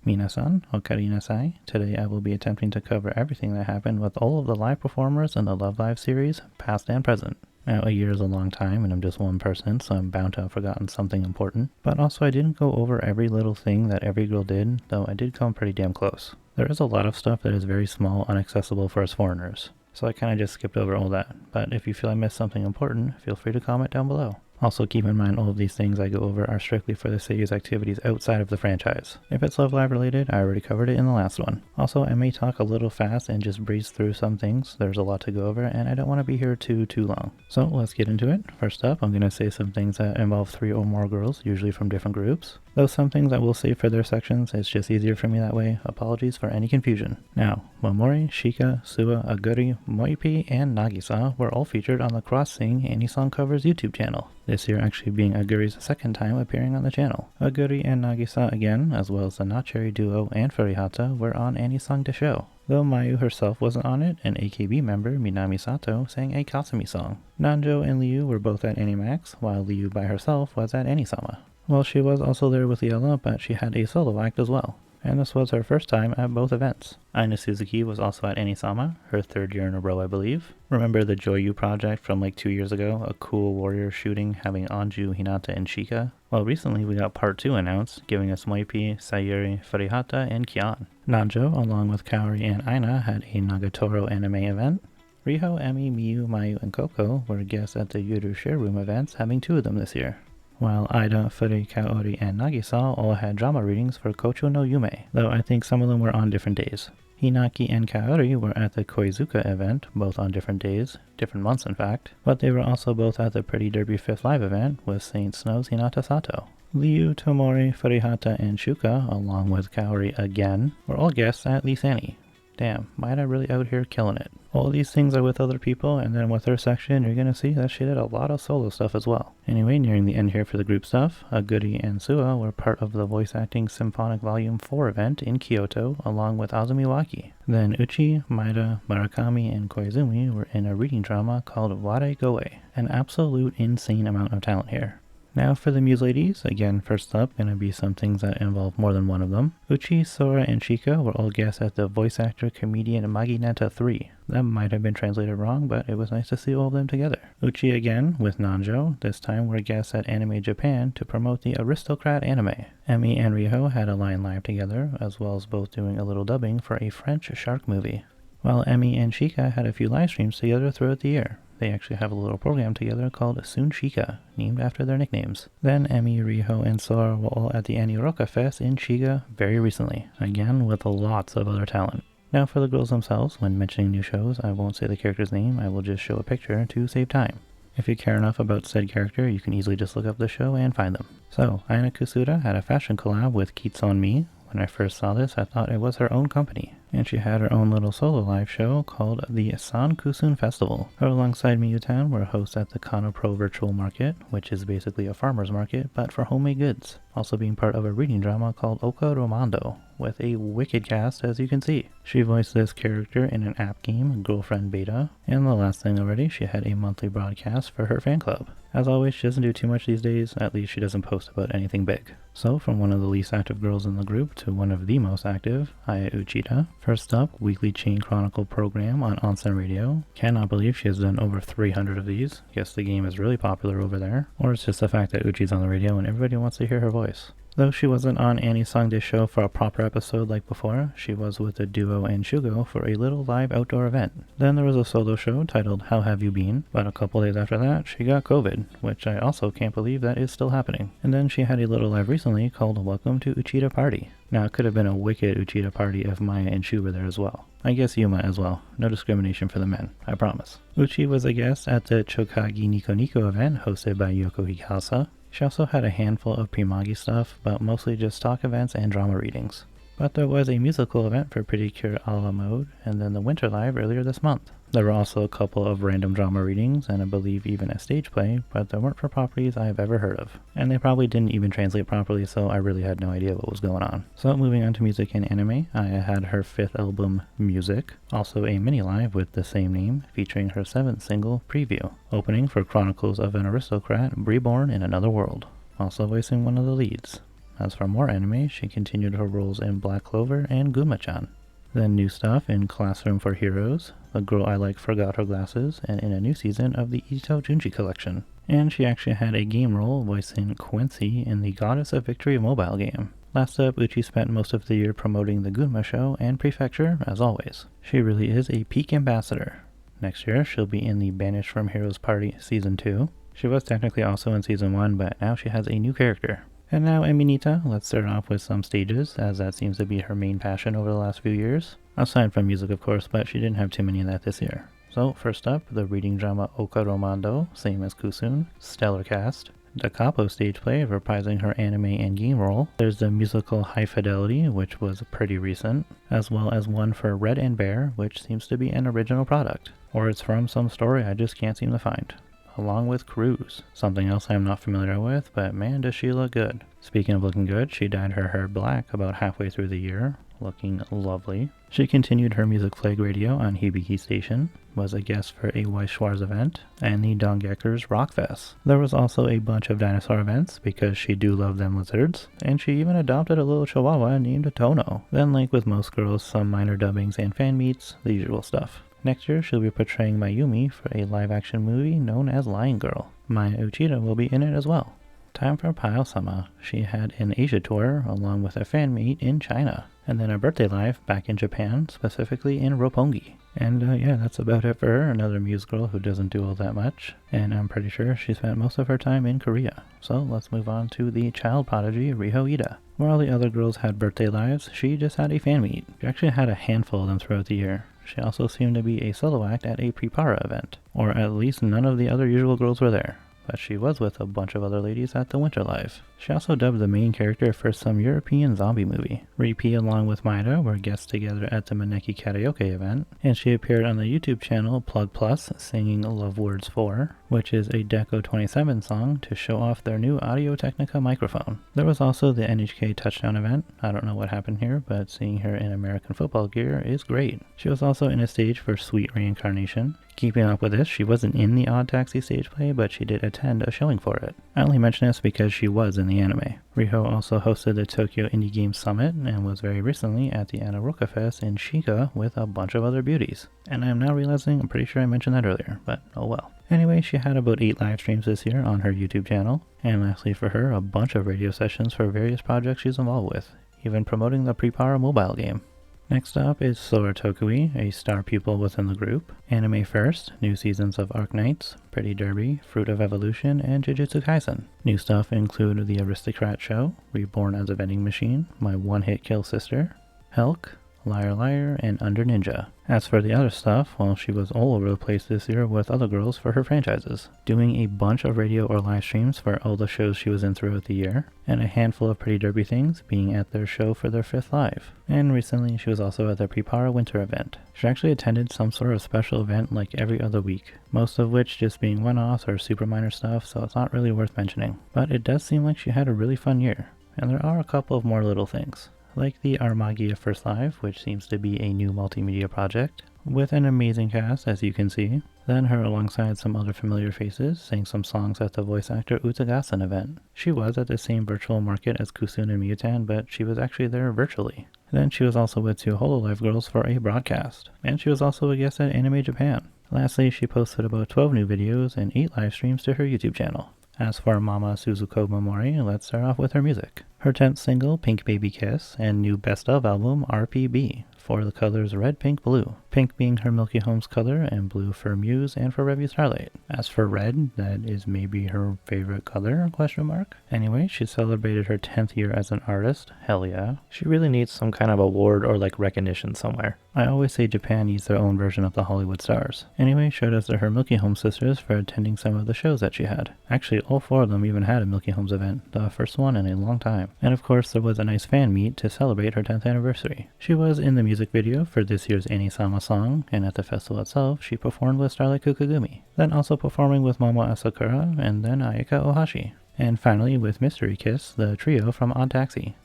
Minasan, okari nasai. Today I will be attempting to cover everything that happened with all of the live performers in the Love Live series, past and present. Now, a year is a long time and I'm just one person, so I'm bound to have forgotten something important. But also I didn't go over every little thing that every girl did, though I did come pretty damn close. There is a lot of stuff that is very small, inaccessible for us foreigners. So I kinda just skipped over all that. But if you feel I missed something important, feel free to comment down below. Also keep in mind all of these things I go over are strictly for the Seiyu's activities outside of the franchise. If it's Love Live related, I already covered it in the last one. Also, I may talk a little fast and just breeze through some things. There's a lot to go over and I don't want to be here too long. So let's get into it. First up, I'm going to say some things that involve 3 or more girls, usually from different groups. Though some things I will save for their sections, it's just easier for me that way. Apologies for any confusion. Now, Momori, Shika, Suwa, Aguri, Moipi, and Nagisa were all featured on the Cross Sing Any-Song Covers YouTube channel. This year actually being Aguri's second time appearing on the channel. Aguri and Nagisa again, as well as the Not Cherry duo and Furihata, were on Any-Song to Show. Though Mayu herself wasn't on it, an AKB member, Minami Sato, sang a Kasumi song. Nanjo and Liu were both at Animax, while Liu by herself was at Anisama. Well, she was also there with Liella, but she had a solo act as well. And this was her first time at both events. Aina Suzuki was also at Anisama, her 3rd year in a row I believe. Remember the Joyu project from like 2 years ago, a cool warrior shooting having Anju, Hinata, and Shika? Well, recently we got part 2 announced, giving us Moipi, Sayuri, Furihata, and Kian. Nanjo, along with Kaori and Aina, had a Nagatoro anime event. Riho, Emi, Miyu, Mayu, and Coco were guests at the Yuru Share Room events, having 2 of them this year. While Aida, Furi, Kaori, and Nagisa all had drama readings for Kocho no Yume, though I think some of them were on different days. Hinaki and Kaori were at the Koizuka event, both on different days, different months in fact, but they were also both at the Pretty Derby 5th Live event with Saint Snow's Hinata Sato. Liu, Tomori, Furihata, and Shuka, along with Kaori again, were all guests at Lisani. Damn, Maida really out here killing it. All these things are with other people, and then with her section, you're gonna see that she did a lot of solo stuff as well. Anyway, nearing the end here for the group stuff, Aguri and Suwa were part of the Voice Acting Symphonic Volume 4 event in Kyoto, along with Azumiwaki. Then Uchi, Maida, Murakami, and Koizumi were in a reading drama called Ware Goe. An absolute insane amount of talent here. Now for the Muse ladies, again first up gonna be some things that involve more than one of them. Uchi, Sora, and Chika were all guests at the Voice Actor Comedian Magineta 3. That might have been translated wrong, but it was nice to see all of them together. Uchi again with Nanjo, this time were guests at Anime Japan to promote the Aristocrat anime. Emi and Riho had a line live together, as well as both doing a little dubbing for a French shark movie. While Emi and Chika had a few live streams together throughout the year. They actually have a little program together called Soon Chica, named after their nicknames. Then Emi, Riho, and Sora were all at the Aniroka Fest in Chiga very recently, again with lots of other talent. Now for the girls themselves, when mentioning new shows, I won't say the character's name, I will just show a picture to save time. If you care enough about said character, you can easily just look up the show and find them. So, Aina Kusuda had a fashion collab with Kitson Mi. When I first saw this, I thought it was her own company, and she had her own little solo live show called the San Kusun Festival. Her alongside Miyutan were hosts at the Kano Pro Virtual Market, which is basically a farmer's market, but for homemade goods. Also being part of a reading drama called Oka Romando, with a wicked cast as you can see. She voiced this character in an app game, Girlfriend Beta, and the last thing already, she had a monthly broadcast for her fan club. As always, she doesn't do too much these days, at least she doesn't post about anything big. So, from one of the least active girls in the group to one of the most active, Aya Uchida. First up, weekly Chain Chronicle program on Onsen Radio. Cannot believe she has done over 300 of these. Guess the game is really popular over there. Or it's just the fact that Uchi's on the radio and everybody wants to hear her voice. Though she wasn't on Any-Song Day Show for a proper episode like before, she was with the duo and Shugo for a little live outdoor event. Then there was a solo show titled How Have You Been? But a couple days after that, she got COVID, which I also can't believe that is still happening. And then she had a little live recently called Welcome to Uchida Party. Now it could have been a wicked Uchida party if Maya and Shu were there as well. I guess Yuma as well. No discrimination for the men, I promise. Uchi was a guest at the Chokagi Nico Nico event hosted by Yoko Hikasa. She also had a handful of Primagi stuff, but mostly just stock events and drama readings. But there was a musical event for Pretty Cure a la Mode, and then the Winter Live earlier this month. There were also a couple of random drama readings, and I believe even a stage play, but they weren't for properties I have ever heard of. And they probably didn't even translate properly, so I really had no idea what was going on. So moving on to music and anime, I had her 5th album, Music, also a mini-live with the same name, featuring her 7th single, Preview, opening for Chronicles of an Aristocrat Reborn in Another World, also voicing one of the leads. As for more anime, she continued her roles in Black Clover and Gunma-chan. Then new stuff in Classroom for Heroes, The Girl I Like Forgot Her Glasses, and in a new season of the Ito Junji collection. And she actually had a game role voicing Quincy in the Goddess of Victory mobile game. Last up, Uchi spent most of the year promoting the Gunma show and Prefecture, as always. She really is a peak ambassador. Next year, she'll be in the Banished from Heroes Party Season 2. She was technically also in Season 1, but now she has a new character. And now Eminita, let's start off with some stages, as that seems to be her main passion over the last few years. Aside from music, of course, but she didn't have too many of that this year. So, first up, the reading drama Oka Romando, same as Kusun, stellar cast. Da Capo stage play, reprising her anime and game role. There's the musical High Fidelity, which was pretty recent, as well as one for Red and Bear, which seems to be an original product. Or it's from some story I just can't seem to find. Along with Cruise, something else I'm not familiar with, but man does she look good. Speaking of looking good, she dyed her hair black about halfway through the year, looking lovely. She continued her Music Flag radio on Hibiki Station, was a guest for a Weiss Schwarz event, and the Dongekers Rockfest. There was also a bunch of dinosaur events, because she do love them lizards, and she even adopted a little chihuahua named Tono. Then, like with most girls, some minor dubbings and fan meets, the usual stuff. Next year, she'll be portraying Mayumi for a live-action movie known as Lion Girl. Maya Uchida will be in it as well. Time for Payao-sama. She had an Asia tour along with a fan meet in China, and then a birthday live back in Japan, specifically in Roppongi. And yeah, that's about it for her, another Muse girl who doesn't do all that much, and I'm pretty sure she spent most of her time in Korea. So let's move on to the child prodigy Riho Ida. Where all the other girls had birthday lives, she just had a fan meet. She actually had a handful of them throughout the year. She also seemed to be a solo act at a Prepara event, or at least none of the other usual girls were there, but she was with a bunch of other ladies at the Winter Live. She also dubbed the main character for some European zombie movie. Ripi along with Maida were guests together at the Maneki Karaoke event, and she appeared on the YouTube channel Plug Plus singing Love Words 4, which is a Deco 27 song to show off their new Audio-Technica microphone. There was also the NHK Touchdown event. I don't know what happened here, but seeing her in American football gear is great. She was also in a stage for Sweet Reincarnation. Keeping up with this, she wasn't in the Odd Taxi stage play, but she did attend a showing for it. I only mention this because she was in the anime. Riho also hosted the Tokyo Indie Games Summit and was very recently at the Anaroka Fest in Shiga with a bunch of other beauties. And I'm now realizing I'm pretty sure I mentioned that earlier, but oh well. Anyway, she had about 8 live streams this year on her YouTube channel, and lastly for her, a bunch of radio sessions for various projects she's involved with, even promoting the Prepara mobile game. Next up is Sora Tokui, a star pupil within the group. Anime first, new seasons of Arc Knights, Pretty Derby, Fruit of Evolution, and Jujutsu Kaisen. New stuff include The Aristocrat Show, Reborn as a Vending Machine, My One-Hit Kill Sister, Helk, Liar Liar, and Under Ninja. As for the other stuff, well, she was all over the place this year with other girls for her franchises, doing a bunch of radio or live streams for all the shows she was in throughout the year, and a handful of Pretty Derby things, being at their show for their 5th live. And recently, she was also at their Prepara winter event. She actually attended some sort of special event like every other week, most of which just being one-offs or super minor stuff, so it's not really worth mentioning. But it does seem like she had a really fun year, and there are a couple of more little things, like the Armagia First Live, which seems to be a new multimedia project, with an amazing cast as you can see. Then her alongside some other familiar faces sang some songs at the voice actor Utagasan event. She was at the same virtual market as Kusun and Miyutan, but she was actually there virtually. Then she was also with 2 Hololive girls for a broadcast, and she was also a guest at Anime Japan. Lastly, she posted about 12 new videos and 8 live streams to her YouTube channel. As for Mama Suzuko Momori, let's start off with her music. Her 10th single, Pink Baby Kiss, and new Best Of album, RPB, for the colors Red, Pink, Blue. Pink being her Milky Homes color, and blue for Muse and for Revue Starlight. As for red, that is maybe her favorite color, question mark. Anyway, she celebrated her 10th year as an artist, hell yeah. She really needs some kind of award or like recognition somewhere. I always say Japan needs their own version of the Hollywood stars. Anyway, shout outs to her Milky Home sisters for attending some of the shows that she had. Actually, all 4 of them even had a Milky Homes event, the first one in a long time. And of course, there was a nice fan meet to celebrate her 10th anniversary. She was in the music video for this year's Anisama song, and at the festival itself, she performed with Starlight Kukugumi, then also performing with Momo Asakura, and then Ayaka Ohashi. And finally with Mystery Kiss, the trio from Odd Taxi.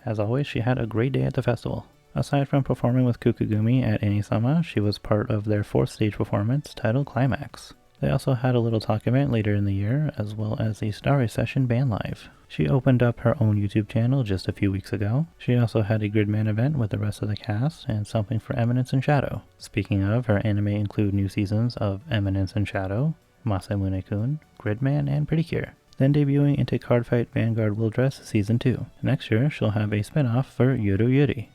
As always, she had a great day at the festival. Aside from performing with Kukugumi at Anisama, she was part of their 4th stage performance titled Climax. They also had a little talk event later in the year, as well as the Starry Session Band Live. She opened up her own YouTube channel just a few weeks ago. She also had a Gridman event with the rest of the cast, and something for Eminence and Shadow. Speaking of, her anime include new seasons of Eminence and Shadow, Masamune-kun, Gridman, and Pretty Cure. Then debuting into Cardfight Vanguard Will Dress Season 2. Next year, she'll have a spin-off for Yuru Yuri.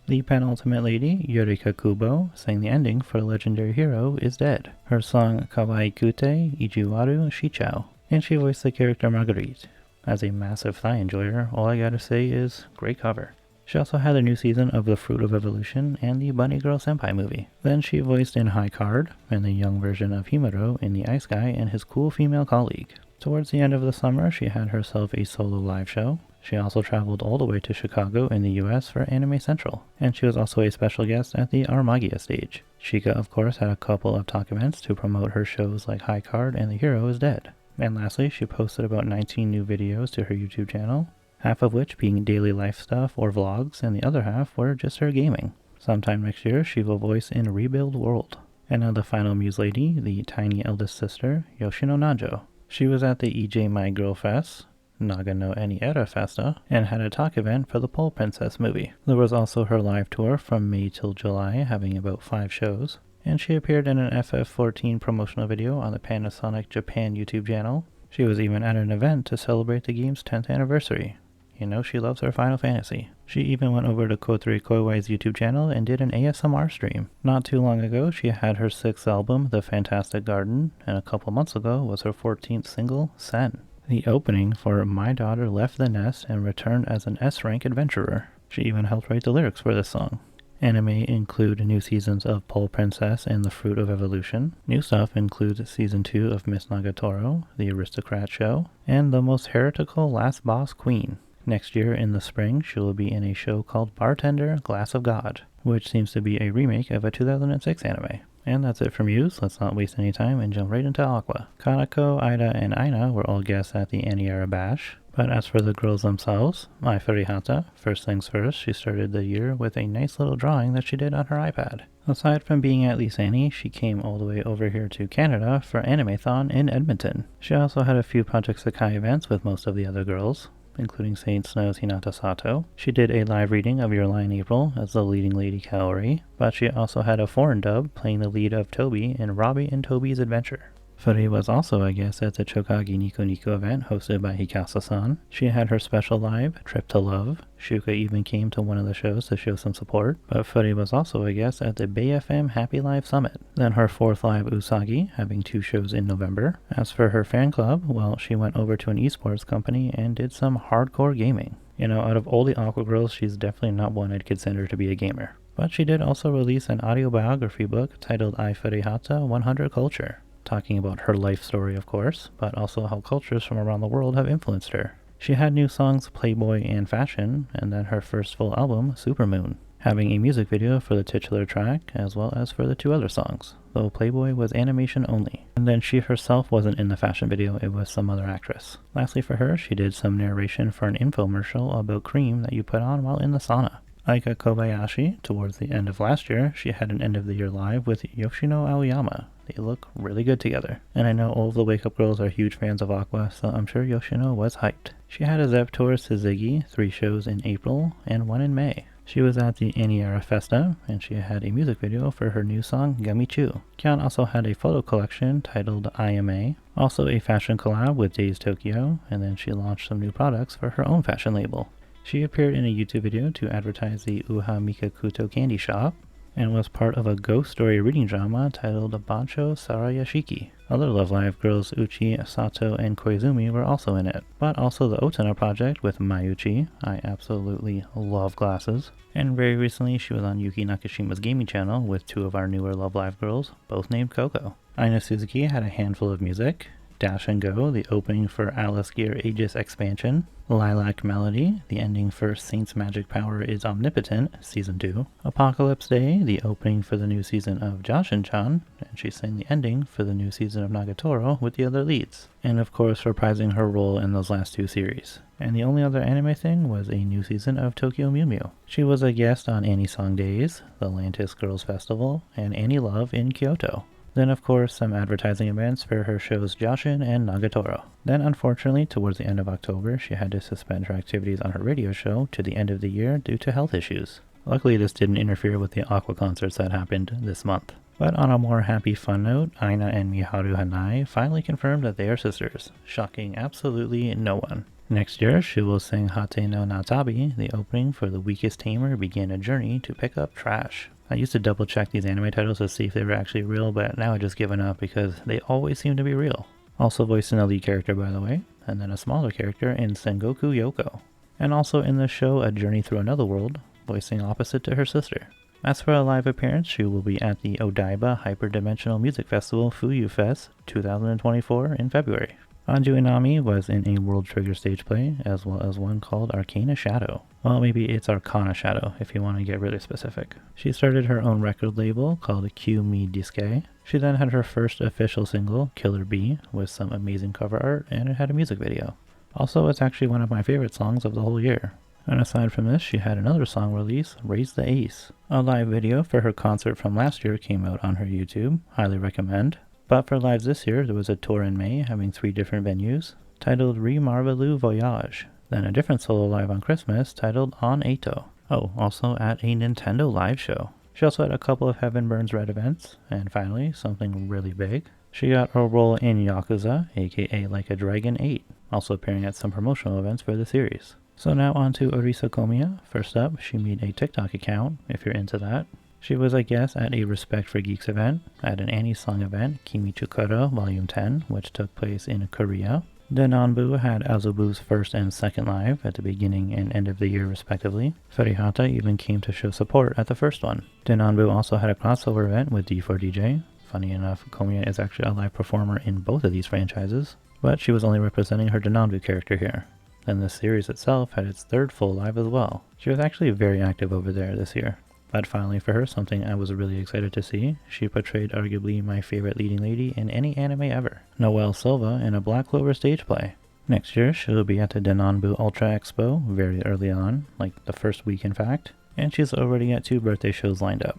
The penultimate lady, Yurika Kubo, sang the ending for The Legendary Hero Is Dead, her song Kawaii Kute Ijiwaru Shichao, and she voiced the character Marguerite. As a massive thigh enjoyer, all I gotta say is, great cover. She also had a new season of The Fruit of Evolution and the Bunny Girl Senpai movie. Then she voiced in High Card, and the young version of Himuro in The Ice Guy and His Cool Female Colleague. Towards the end of the summer, she had herself a solo live show. She also traveled all the way to Chicago in the US for Anime Central, and she was also a special guest at the Armagia stage. Shika, of course, had a couple of talk events to promote her shows like High Card and The Hero Is Dead. And lastly, she posted about 19 new videos to her YouTube channel, half of which being daily life stuff or vlogs, and the other half were just her gaming. Sometime next year, she will voice in Rebuild World. And now the final Muse lady, the tiny eldest sister, Yoshino Najo. She was at the EJ My Girl Fest, Nagano Any Era Festa, and had a talk event for the Pole Princess movie. There was also her live tour from May till July, having about 5 shows, and she appeared in an FF14 promotional video on the Panasonic Japan YouTube channel. She was even at an event to celebrate the game's 10th anniversary. You know she loves her Final Fantasy. She even went over to Kotori Koiwai's YouTube channel and did an ASMR stream. Not too long ago, she had her 6th album, The Fantastic Garden, and a couple months ago was her 14th single, Sen. The opening for My Daughter Left the Nest and Returned as an S-Rank Adventurer. She even helped write the lyrics for this song. Anime include new seasons of Pole Princess and The Fruit of Evolution. New stuff includes Season 2 of Miss Nagatoro, The Aristocrat Show, and The Most Heretical Last Boss Queen. Next year in the spring, she will be in a show called Bartender Glass of God, which seems to be a remake of a 2006 anime. And that's it for Muse. Let's not waste any time and jump right into Aqua. Kanako, Ida, and Aina were all guests at the Aniara Bash. But as for the girls themselves, Mai Furihata, first things first, she started the year with a nice little drawing that she did on her iPad. Aside from being at Lisani, she came all the way over here to Canada for Animathon in Edmonton. She also had a few Project Sakai events with most of the other girls, including Saint Snow's Hinata Sato. She did a live reading of Your Lie in April as the leading lady Kaori, but she also had a foreign dub playing the lead of Toby in Robbie and Toby's Adventure. Furi was also a guest at the Chokagi Nico Nico event hosted by Hikasa-san. She had her special live, Trip to Love. Shuka even came to one of the shows to show some support, but Furi was also a guest at the Bay FM Happy Live Summit. Then her 4th live Usagi, having 2 shows in November. As for her fan club, well, she went over to an esports company and did some hardcore gaming. You know, out of all the Aqua girls, she's definitely not one I'd consider to be a gamer. But she did also release an audio biography book titled Ai Furihata 100 Culture, talking about her life story, of course, but also how cultures from around the world have influenced her. She had new songs Playboy and Fashion, and then her first full album, Supermoon, having a music video for the titular track as well as for the 2 other songs, though Playboy was animation only. And then she herself wasn't in the fashion video, it was some other actress. Lastly for her, she did some narration for an infomercial about cream that you put on while in the sauna. Aika Kobayashi, towards the end of last year, she had an end of the year live with Yoshino Aoyama. They look really good together. And I know all of the Wake Up Girls are huge fans of Aqua, so I'm sure Yoshino was hyped. She had a Zep tour to Ziggy, 3 shows in April and 1 in May. She was at the Aniara Festa, and she had a music video for her new song, Gamichu. Kyon also had a photo collection titled IMA, also a fashion collab with Days Tokyo, and then she launched some new products for her own fashion label. She appeared in a YouTube video to advertise the Uha Mikakuto candy shop, and was part of a ghost story reading drama titled Bancho Sarayashiki. Other Love Live girls Uchi, Sato, and Koizumi were also in it, but also the Otana project with Mayuchi. I absolutely love glasses. And very recently she was on Yuki Nakashima's gaming channel with 2 of our newer Love Live girls, both named Coco. Aina Suzuki had a handful of music. Dash and Go, the opening for Alice Gear Aegis Expansion. Lilac Melody, the ending for Saint's Magic Power is Omnipotent, Season 2. Apocalypse Day, the opening for the new season of Jashin-chan, and she sang the ending for the new season of Nagatoro with the other leads. And of course reprising her role in those last 2 series. And the only other anime thing was a new season of Tokyo Mew Mew. She was a guest on Annie Song Days, the Lantis Girls Festival, and Annie Love in Kyoto. Then of course some advertising events for her shows Joshin and Nagatoro. Then unfortunately towards the end of October she had to suspend her activities on her radio show to the end of the year due to health issues. Luckily this didn't interfere with the Aqua concerts that happened this month. But on a more happy fun note, Aina and Miharu Hanai finally confirmed that they are sisters, shocking absolutely no one. Next year, she will sing Hate no Natabi, the opening for The Weakest Tamer Began a Journey to Pick Up Trash. I used to double check these anime titles to see if they were actually real, but now I've just given up because they always seem to be real. Also voicing a lead character by the way, and then a smaller character in Sengoku Yoko. And also in the show A Journey Through Another World, voicing opposite to her sister. As for a live appearance, she will be at the Odaiba Hyperdimensional Music Festival Fuyu Fest 2024 in February. Anju Inami was in a World Trigger stage play, as well as one called Arcana Shadow. Well, maybe it's Arcana Shadow, if you want to get really specific. She started her own record label called Q Mi Disque. She then had her first official single, Killer Bee, with some amazing cover art, and it had a music video. Also, it's actually one of my favorite songs of the whole year. And aside from this, she had another song release, Raise the Ace. A live video for her concert from last year came out on her YouTube, highly recommend. But for lives this year, there was a tour in May having 3 different venues, titled Remarvelou Voyage, then a different solo live on Christmas titled On Eito. Oh, also at a Nintendo live show. She also had a couple of Heaven Burns Red events, and finally, something really big. She got a role in Yakuza, aka Like a Dragon 8, also appearing at some promotional events for the series. So now on to Orisa Komiya. First up, she made a TikTok account, if you're into that. She was a guest at a Respect for Geeks event, at an Annie Song event, Kimichukuro Volume 10, which took place in Korea. Denonbu had Azubu's first and second live at the beginning and end of the year respectively. Ferihata even came to show support at the first one. Denonbu also had a crossover event with D4DJ. Funny enough, Komiya is actually a live performer in both of these franchises, but she was only representing her Denonbu character here. Then the series itself had its third full live as well. She was actually very active over there this year. But finally for her, something I was really excited to see, she portrayed arguably my favorite leading lady in any anime ever, Noelle Silva, in a Black Clover stage play. Next year, she'll be at the Denonbu Ultra Expo very early on, like the first week in fact, and she's already got 2 birthday shows lined up.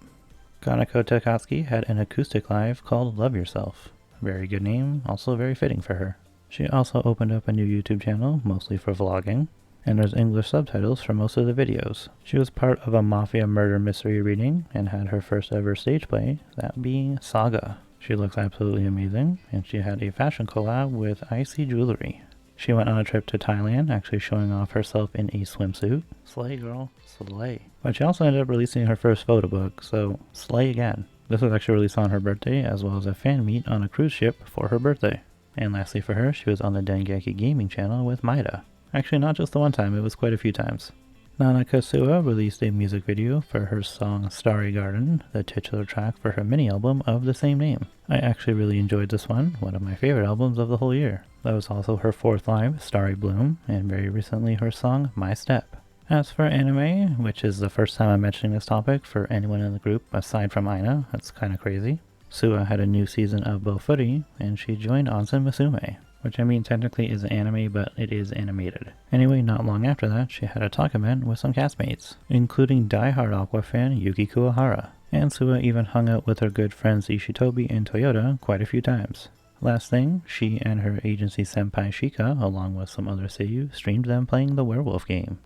Kanako Takatsuki had an acoustic live called Love Yourself. Very good name, also very fitting for her. She also opened up a new YouTube channel, mostly for vlogging, and there's English subtitles for most of the videos. She was part of a mafia murder mystery reading and had her first ever stage play, that being Saga. She looks absolutely amazing, and she had a fashion collab with Icy Jewelry. She went on a trip to Thailand, actually showing off herself in a swimsuit. Slay girl, slay. But she also ended up releasing her first photo book, so slay again. This was actually released on her birthday, as well as a fan meet on a cruise ship for her birthday. And lastly for her, she was on the Dengeki Gaming channel with Maida. Actually, not just the one time, it was quite a few times. Nana Kasuya released a music video for her song Starry Garden, the titular track for her mini-album of the same name. I actually really enjoyed this one of my favorite albums of the whole year. That was also her 4th live, Starry Bloom, and very recently her song My Step. As for anime, which is the first time I'm mentioning this topic for anyone in the group aside from Aina, that's kinda crazy. Suwa had a new season of Bofuri, and she joined Onsen Musume, which I mean technically is an anime, but it is animated. Anyway, not long after that, she had a talk event with some castmates, including die-hard Aqua fan Yuki Kuwahara, and Suwa even hung out with her good friends Ishitobi and Toyota quite a few times. Last thing, she and her agency senpai Shika, along with some other Seiyu, streamed them playing the werewolf game.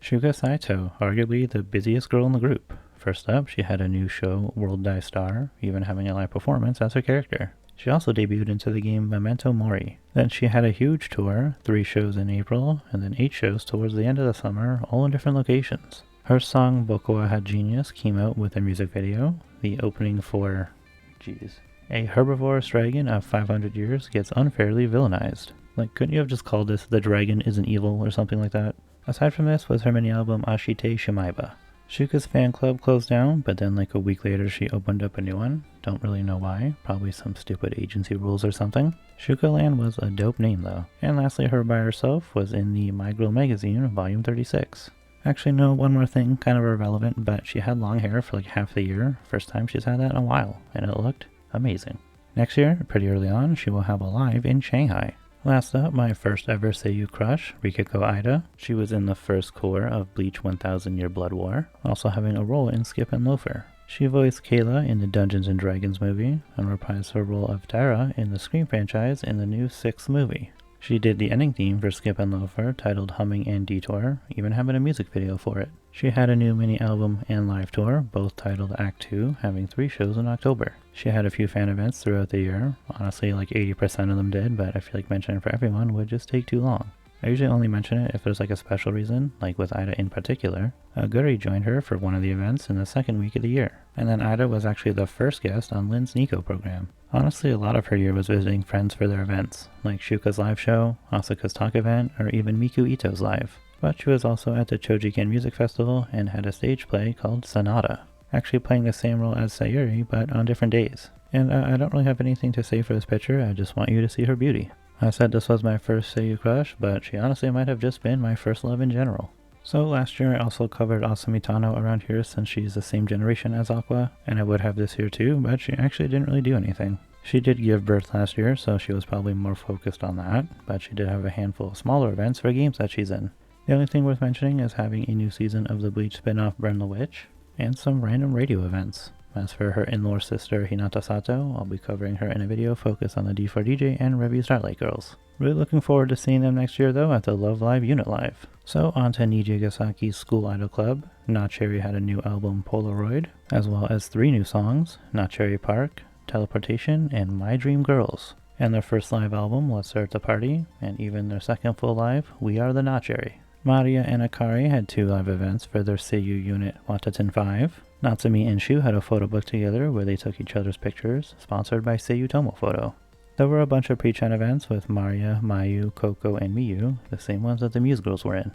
Shuka Saito, arguably the busiest girl in the group. First up, she had a new show, World Die Star, even having a live performance as her character. She also debuted into the game Memento Mori. Then she had a huge tour, 3 shows in April, and then 8 shows towards the end of the summer, all in different locations. Her song Bokowa Had Genius came out with a music video. The opening for, a herbivorous dragon of 500 years gets unfairly villainized. Like, couldn't you have just called this The Dragon Isn't Evil or something like that? Aside from this was her mini-album Ashite Shimaiba. Shuka's fan club closed down, but then like a week later she opened up a new one. Don't really know why, probably some stupid agency rules or something. Shuka Land was a dope name though. And lastly, her by herself was in the My Girl magazine, volume 36. Actually no, one more thing, kind of irrelevant, but she had long hair for like half the year. First time she's had that in a while, and it looked amazing. Next year, pretty early on, she will have a live in Shanghai. Last up, my first ever Seiyu crush, Rikiko Aida. She was in the first core of Bleach 1000 Year Blood War, also having a role in Skip and Loafer. She voiced Kayla in the Dungeons & Dragons movie, and reprised her role of Tara in the Scream franchise in the new 6th movie. She did the ending theme for Skip and Loafer, titled Humming and Detour, even having a music video for it. She had a new mini-album and live tour, both titled Act 2, having 3 shows in October. She had a few fan events throughout the year. Honestly, like 80% of them did, but I feel like mentioning for everyone would just take too long. I usually only mention it if there's like a special reason, like with Ida in particular. Guri joined her for one of the events in the second week of the year, and then Ida was actually the first guest on Lynn's Nico program. Honestly, a lot of her year was visiting friends for their events, like Shuka's live show, Asuka's talk event, or even Miku Ito's live. But she was also at the Chojiken Music Festival and had a stage play called Sonata, actually playing the same role as Sayuri but on different days. And I don't really have anything to say for this picture, I just want you to see her beauty. I said this was my first Seiyu crush, but she honestly might have just been my first love in general. So last year I also covered Asumitano around here since she's the same generation as Aqua, and I would have this here too, but she actually didn't really do anything. She did give birth last year, so she was probably more focused on that, but she did have a handful of smaller events for games that she's in. The only thing worth mentioning is having a new season of the Bleach spin-off Burn the Witch, and some random radio events. As for her in-law sister Hinata Sato, I'll be covering her in a video focused on the D4DJ and Revue Starlight Girls. Really looking forward to seeing them next year though at the Love Live Unit Live. So on to Nijagasaki's School Idol Club. Not Cherry had a new album Polaroid, as well as 3 new songs, Not Cherry Park, Teleportation, and My Dream Girls. And their first live album, Let's Start the Party, and even their second full live, We Are the Not Cherry. Maria and Akari had 2 live events for their Seiyu unit Wataten 5. Natsumi and Shu had a photo book together where they took each other's pictures, sponsored by Seiyu Tomo Photo. There were a bunch of pre-chan events with Maria, Mayu, Coco, and Miyu, the same ones that the Muse girls were in.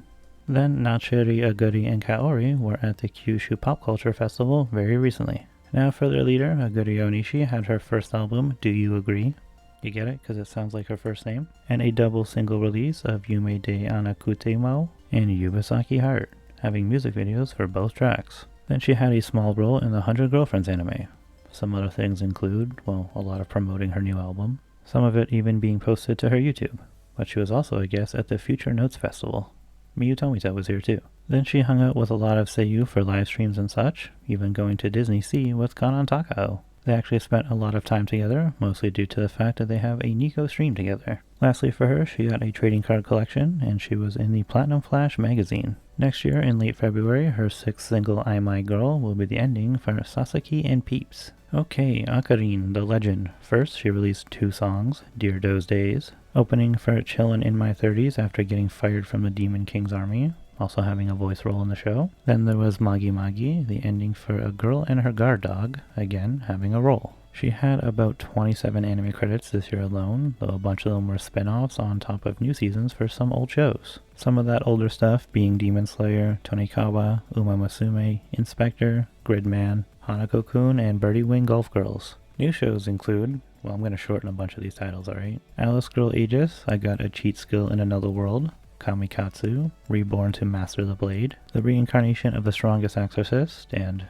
Then Nachiri, Aguri, and Kaori were at the Kyushu Pop Culture Festival very recently. Now for their leader, Aguri Onishi had her first album, Do You Agree? You get it? Because it sounds like her first name. And a double single release of Yume de Anakutemo and Yubasaki Heart, having music videos for both tracks. Then she had a small role in the 100 Girlfriends anime. Some other things include, well, a lot of promoting her new album, some of it even being posted to her YouTube, but she was also a guest at the Future Notes Festival. Miyu Tomita was here too. Then she hung out with a lot of Seiyu for live streams and such, even going to Disney Sea with Kanan Takao. They actually spent a lot of time together, mostly due to the fact that they have a Nico stream together. Lastly for her, she got a trading card collection, and she was in the Platinum Flash magazine. Next year, in late February, her 6th single, I My Girl, will be the ending for Sasaki and Peeps. Okay, Akarin, the legend. First, she released 2 songs, Dear Those Days, opening for Chillin' in My 30s after getting fired from the Demon King's army, also having a voice role in the show. Then there was Magi Magi, the ending for A Girl and Her Guard Dog, again having a role. She had about 27 anime credits this year alone, though a bunch of them were spin-offs on top of new seasons for some old shows. Some of that older stuff being Demon Slayer, Tonikawa, Uma Musume, Inspector, Gridman, Hanako-kun, and Birdie Wing Golf Girls. New shows include, well, I'm going to shorten a bunch of these titles, alright? Alice Girl Aegis, I Got a Cheat Skill in Another World, Kamikatsu, Reborn to Master the Blade, The Reincarnation of the Strongest Exorcist, and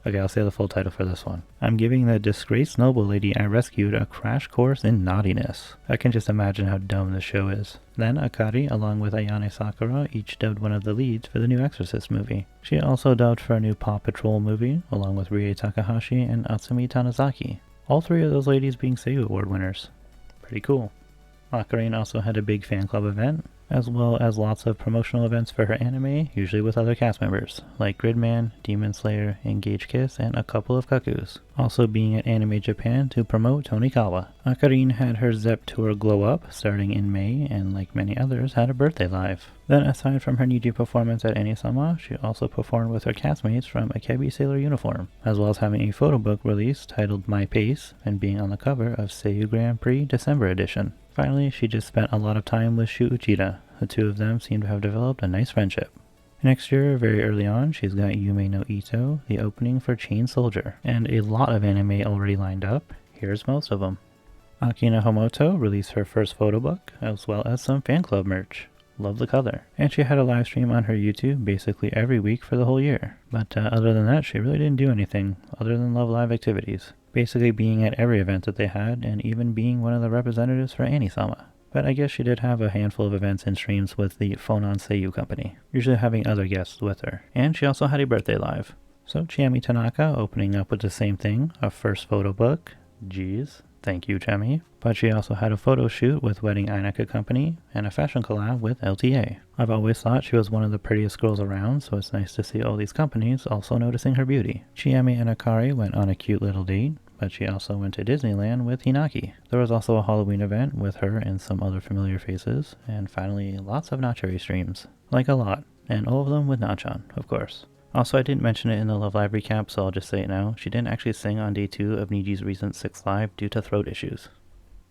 okay, I'll say the full title for this one. I'm giving the disgraced noble lady I rescued a crash course in naughtiness. I can just imagine how dumb this show is. Then Akari, along with Ayane Sakura, each dubbed one of the leads for the new Exorcist movie. She also dubbed for a new Paw Patrol movie, along with Rie Takahashi and Atsumi Tanizaki. All 3 of those ladies being Seiyu Award winners. Pretty cool. Akarin also had a big fan club event, as well as lots of promotional events for her anime, usually with other cast members, like Gridman, Demon Slayer, Engage Kiss, and a couple of Kakus. Also being at Anime Japan to promote Tonikawa. Akarin had her Zep tour Glow Up, starting in May, and like many others, had a birthday live. Then aside from her Niji performance at Anisama, she also performed with her castmates from Akebi Sailor Uniform, as well as having a photo book release titled My Pace, and being on the cover of Seiyu Grand Prix December edition. Finally, she just spent a lot of time with Shu Uchida. The 2 of them seem to have developed a nice friendship. Next year, very early on, she's got Yume no Ito, the opening for Chain Soldier, and a lot of anime already lined up. Here's most of them. Akina Homoto released her first photo book, as well as some fan club merch. Love the color. And she had a live stream on her YouTube basically every week for the whole year. But other than that, she really didn't do anything other than Love Live activities. Basically being at every event that they had, and even being one of the representatives for Anisama. But I guess she did have a handful of events and streams with the Phonon Seiyu company, usually having other guests with her. And she also had a birthday live. So Chiemi Tanaka opening up with the same thing, a first photo book. Geez, thank you, Chemi. But she also had a photo shoot with Wedding Ainaka Company and a fashion collab with LTA. I've always thought she was one of the prettiest girls around, so it's nice to see all these companies also noticing her beauty. Chiemi and Akari went on a cute little date, but she also went to Disneyland with Hinaki. There was also a Halloween event with her and some other familiar faces, and finally lots of Nacherry streams. Like a lot, and all of them with Nachan, of course. Also, I didn't mention it in the Love Live recap, so I'll just say it now. She didn't actually sing on day 2 of Niji's recent 6th Live due to throat issues.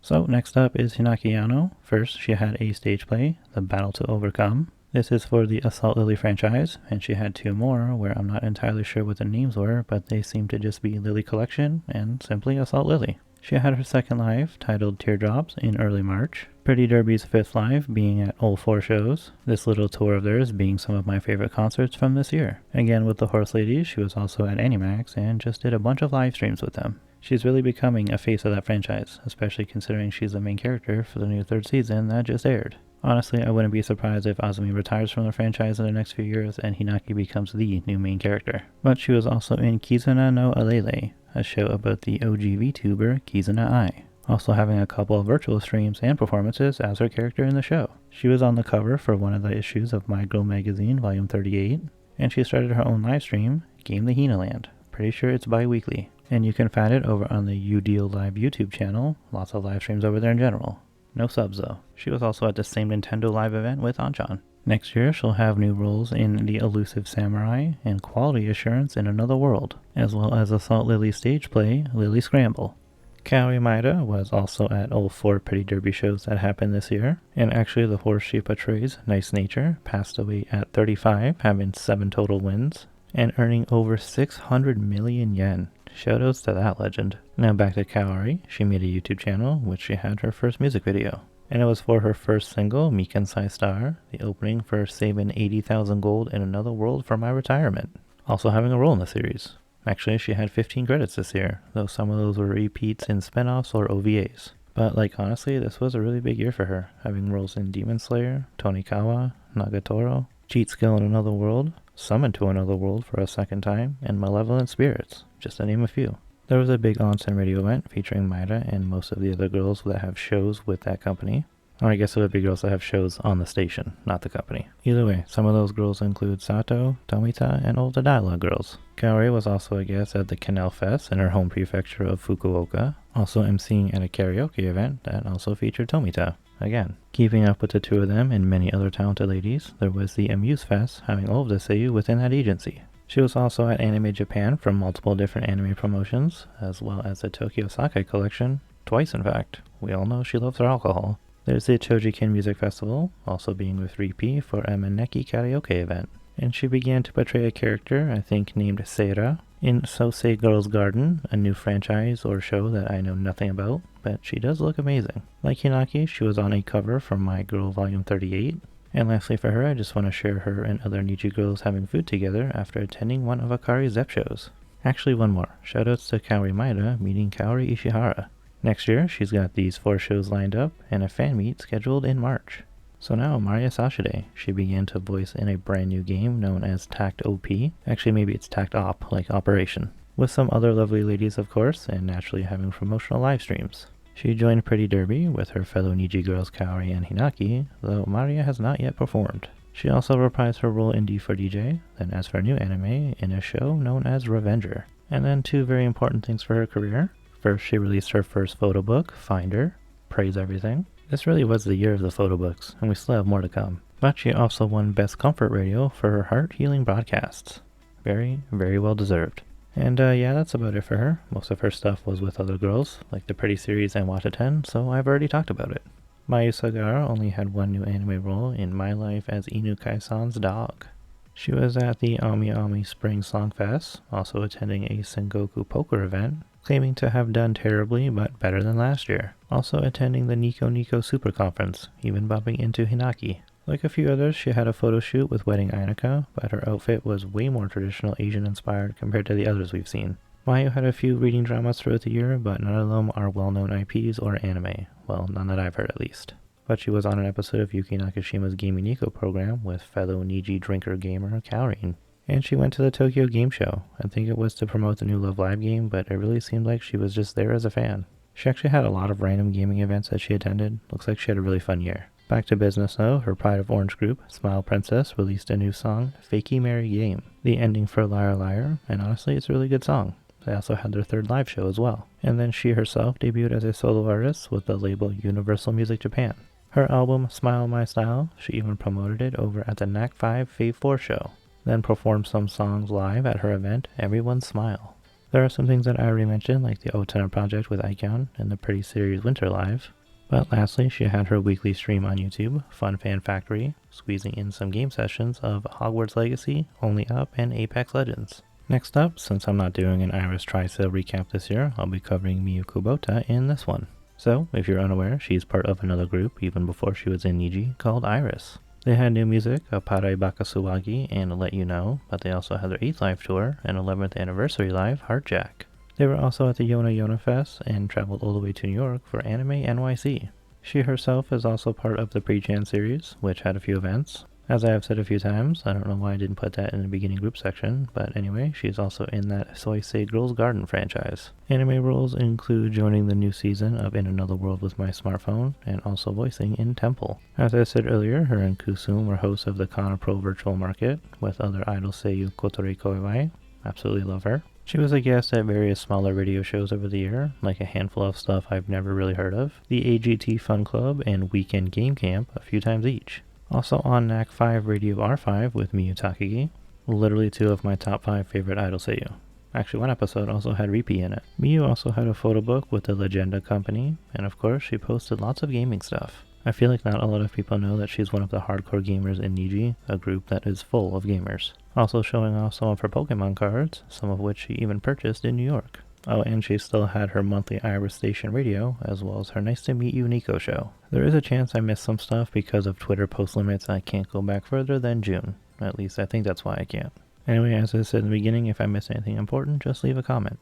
So next up is Hinaki Yano. First, she had a stage play, The Battle to Overcome. This is for the Assault Lily franchise, and she had 2 more where I'm not entirely sure what the names were, but they seem to just be Lily Collection and simply Assault Lily. She had her second live, titled Teardrops, in early March. Pretty Derby's 5th live being at all 4 shows. This little tour of theirs being some of my favorite concerts from this year. Again with the Horse Ladies, she was also at Animax and just did a bunch of live streams with them. She's really becoming a face of that franchise, especially considering she's the main character for the new 3rd season that just aired. Honestly, I wouldn't be surprised if Azumi retires from the franchise in the next few years and Hinaki becomes the new main character. But she was also in Kizuna no Alele, a show about the OG VTuber Kizuna Ai, also having a couple of virtual streams and performances as her character in the show. She was on the cover for one of the issues of My Girl Magazine, Volume 38, and she started her own live stream, Game the Hina Land. Pretty sure it's bi-weekly. And you can find it over on the UDeal Live YouTube channel, lots of live streams over there in general. No subs though. She was also at the same Nintendo Live event with Anchan. Next year, she'll have new roles in The Elusive Samurai and Quality Assurance in Another World, as well as Assault Lily's stage play, Lily Scramble. Kaori Maeda was also at all 4 Pretty Derby shows that happened this year, and actually the horse she portrays, Nice Nature, passed away at 35, having 7 total wins, and earning over 600 million yen. Shoutouts to that legend. Now back to Kaori. She made a YouTube channel, which she had her first music video. And it was for her first single, Mikensai Star, the opening for saving 80,000 gold in Another World for my retirement. Also having a role in the series. Actually, she had 15 credits this year, though some of those were repeats in spin-offs or OVAs. But honestly, this was a really big year for her, having roles in Demon Slayer, Tonikawa, Nagatoro, Cheat Skill in Another World, Summoned to Another World for a second time, and Malevolent Spirits, just to name a few. There was a big onsen radio event featuring Maeda and most of the other girls that have shows with that company. Or I guess it would be girls that have shows on the station, not the company. Either way, some of those girls include Sato, Tomita, and all the Dialogue girls. Kaori was also a guest at the Canal Fest in her home prefecture of Fukuoka, also emceeing at a karaoke event that also featured Tomita. Again, keeping up with the 2 of them and many other talented ladies, there was the Muse Fest having all of the Seiyu within that agency. She was also at Anime Japan for multiple different anime promotions, as well as the Tokyo Sakai collection, twice in fact. We all know she loves her alcohol. There's the Chojikin Music Festival, also being with 3P for a Maneki karaoke event. And she began to portray a character, I think named Seira, in Sosei Girls Garden, a new franchise or show that I know nothing about, but she does look amazing. Like Hinaki, she was on a cover for My Girl Volume 38. And lastly for her, I just want to share her and other Niji girls having food together after attending one of Akari's Zep shows. Actually one more, shoutouts to Kaori Maeda meeting Kaori Ishihara. Next year, she's got these 4 shows lined up and a fan meet scheduled in March. So now, Maria Sashide, she began to voice in a brand new game known as Tact OP. Actually, maybe it's Tact Op, like Operation. With some other lovely ladies, of course, and naturally having promotional live streams. She joined Pretty Derby with her fellow Niji girls Kaori and Hinaki, though Maria has not yet performed. She also reprised her role in D4DJ, then as for new anime, in a show known as Revenger. And then 2 very important things for her career. First, she released her first photo book, Finder, Praise Everything. This really was the year of the photo books, and we still have more to come. But she also won Best Comfort Radio for her heart-healing broadcasts. Very, very well deserved. And yeah, that's about it for her. Most of her stuff was with other girls, like the Pretty series and Watch 10, so I've already talked about it. Mayu Sagara only had 1 new anime role in My Life as Inu Kai-san's dog. She was at the Ami Ami Spring Song Fest, also attending a Sengoku poker event, claiming to have done terribly but better than last year. Also attending the Nico Nico Super Conference, even bumping into Hinaki. Like a few others, she had a photo shoot with Wedding Ainaka, but her outfit was way more traditional Asian inspired compared to the others we've seen. Mayu had a few reading dramas throughout the year, but none of them are well-known IPs or anime. Well, none that I've heard at least. But she was on an episode of Yuki Nakashima's Gaming Nico program with fellow Niji drinker gamer Kaorin. And she went to the Tokyo Game Show. I think it was to promote the new Love Live game, but it really seemed like she was just there as a fan. She actually had a lot of random gaming events that she attended. Looks like she had a really fun year. Back to business though, her Pride of Orange group, Smile Princess, released a new song, Fakey Merry Game, the ending for Liar Liar, and honestly it's a really good song. They also had their third live show as well. And then she herself debuted as a solo artist with the label Universal Music Japan. Her album, Smile My Style, she even promoted it over at the NAC 5 Fave 4 show, then performed some songs live at her event, Everyone Smile. There are some things that I already mentioned, like the O-Tenor project with Icon and the Pretty Series Winter Live. But lastly, she had her weekly stream on YouTube, Fun Fan Factory, squeezing in some game sessions of Hogwarts Legacy, Only Up, and Apex Legends. Next up, since I'm not doing an Iris Tri-Sale recap this year, I'll be covering Miyu Kubota in this one. So, if you're unaware, she's part of another group even before she was in Niji called Iris. They had new music, Apare Bakasuwagi and Let You Know, but they also had their 8th live tour and 11th anniversary live, Heartjack. They were also at the Yona Yona Fest and traveled all the way to New York for Anime NYC. She herself is also part of the Pre-Chan series, which had a few events. As I have said a few times, I don't know why I didn't put that in the beginning group section, but anyway, she's also in that Soisei Girls Garden franchise. Anime roles include joining the new season of In Another World with My Smartphone, and also voicing in Temple. As I said earlier, her and Kusum were hosts of the Kana Pro Virtual Market, with other idol Seiyu Kotori Koiwai. Absolutely love her. She was a guest at various smaller radio shows over the year, like a handful of stuff I've never really heard of, the AGT Fun Club and Weekend Game Camp a few times each. Also on NAC 5 Radio R5 with Miyu Takagi, literally 2 of my top 5 favorite idol Seiyu. Actually, one episode also had Reapy in it. Miyu also had a photo book with the Legenda company, and of course she posted lots of gaming stuff. I feel like not a lot of people know that she's one of the hardcore gamers in Niji, a group that is full of gamers. Also showing off some of her Pokemon cards, some of which she even purchased in New York. Oh, and she still had her monthly Iris Station radio, as well as her Nice to Meet You Nico show. There is a chance I missed some stuff because of Twitter post limits. I can't go back further than June. At least I think that's why I can't. Anyway, as I said in the beginning, if I missed anything important, just leave a comment.